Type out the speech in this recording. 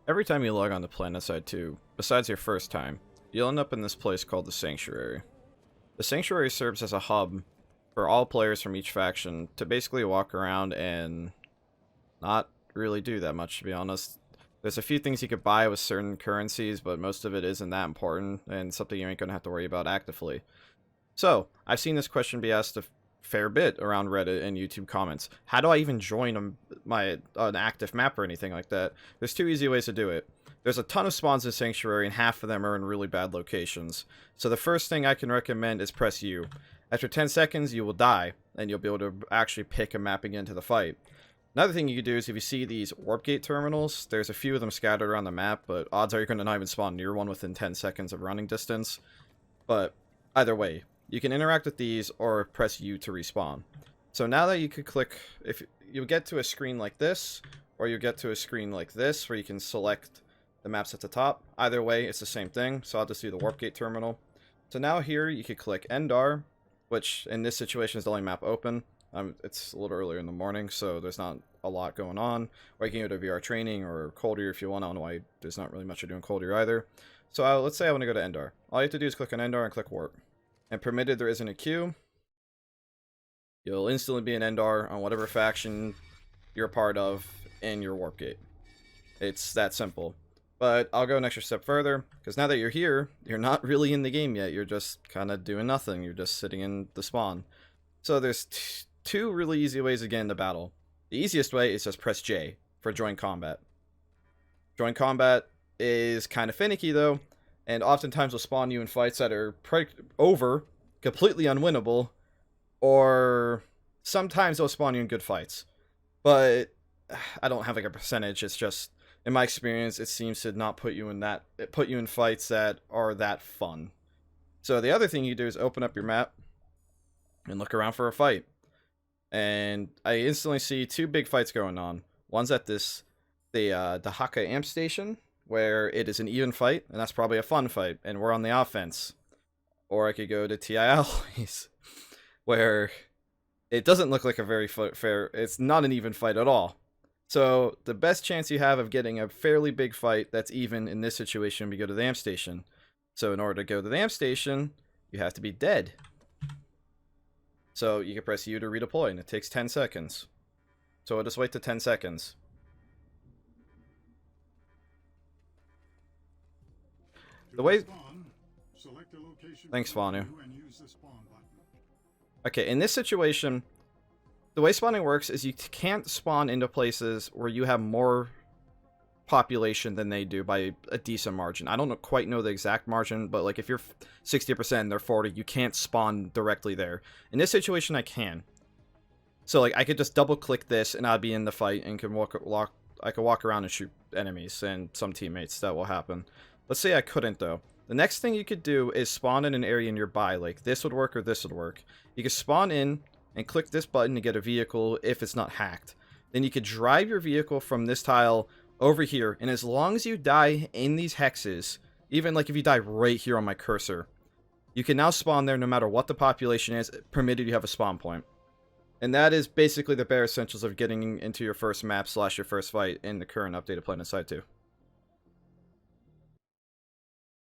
Every time you log on to PlanetSide 2, besides your first time, you'll end up in this place called the Sanctuary. The Sanctuary serves as a hub for all players from each faction to basically walk around and not really do that much, to be honest. There's a few things you could buy with certain currencies, but most of it isn't that important, and something you ain't going to have to worry about actively. So, I've seen this question be asked a fair bit around Reddit and YouTube comments. How do I even join an active map or anything like that? There's two easy ways to do it. There's a ton of spawns in Sanctuary, and half of them are in really bad locations. So the first thing I can recommend is press U. After 10 seconds, you will die, and you'll be able to actually pick a map again to the fight. Another thing you can do is if you see these Warpgate terminals, there's a few of them scattered around the map, but odds are you're going to not even spawn near one within 10 seconds of running distance. But either way, you can interact with these or press U to respawn. So now that you could click, if you'll get to a screen like this, or you get to a screen like this where you can select the maps at the top. Either way, it's the same thing, so I'll just do the Warpgate terminal. So now here you could click Endar, which in this situation is the only map open. It's a little earlier in the morning, so there's not a lot going on. Or you can go to VR training or Coldier if you want. I don't know why there's not really much to do in Coldier either. So let's say I want to go to Endar. All you have to do is click on Endar and click Warp. And permitted there isn't a queue, you'll instantly be an Endar on whatever faction you're a part of in your Warpgate. It's that simple. But I'll go an extra step further, because now that you're here, you're not really in the game yet. You're just kind of doing nothing. You're just sitting in the spawn. So there's two really easy ways to get into battle. The easiest way is just press J for Join Combat. Join Combat is kind of finicky though, and oftentimes will spawn you in fights that are completely unwinnable, or sometimes they'll spawn you in good fights. But I don't have like a percentage. It's just, in my experience, it seems to not put you in fights that are that fun. So the other thing you do is open up your map and look around for a fight. And I instantly see two big fights going on. One's at the Dahaka Amp Station, where it is an even fight, and that's probably a fun fight, and we're on the offense. Or I could go to TI Alloys, where it doesn't look like a very fair, it's not an even fight at all. So the best chance you have of getting a fairly big fight that's even in this situation, we go to the Amp Station. So in order to go to the Amp Station, you have to be dead. So you can press U to redeploy, and it takes 10 seconds. So I'll just wait to 10 seconds. The way... Thanks, Vanu. Okay, in this situation, the way spawning works is you can't spawn into places where you have more population than they do by a decent margin. I don't quite know the exact margin, but like if you're 60% and they're 40, you can't spawn directly there. In this situation, I can. So like I could just double click this and I'd be in the fight and I could walk around and shoot enemies and some teammates. That will happen. Let's say I couldn't though. The next thing you could do is spawn in an area nearby. Like this would work or this would work. You could spawn in and click this button to get a vehicle if it's not hacked. Then you could drive your vehicle from this tile over here, and as long as you die in these hexes, even like if you die right here on my cursor, you can now spawn there no matter what the population is, permitted you have a spawn point. And that is basically the bare essentials of getting into your first map / your first fight in the current updated PlanetSide 2.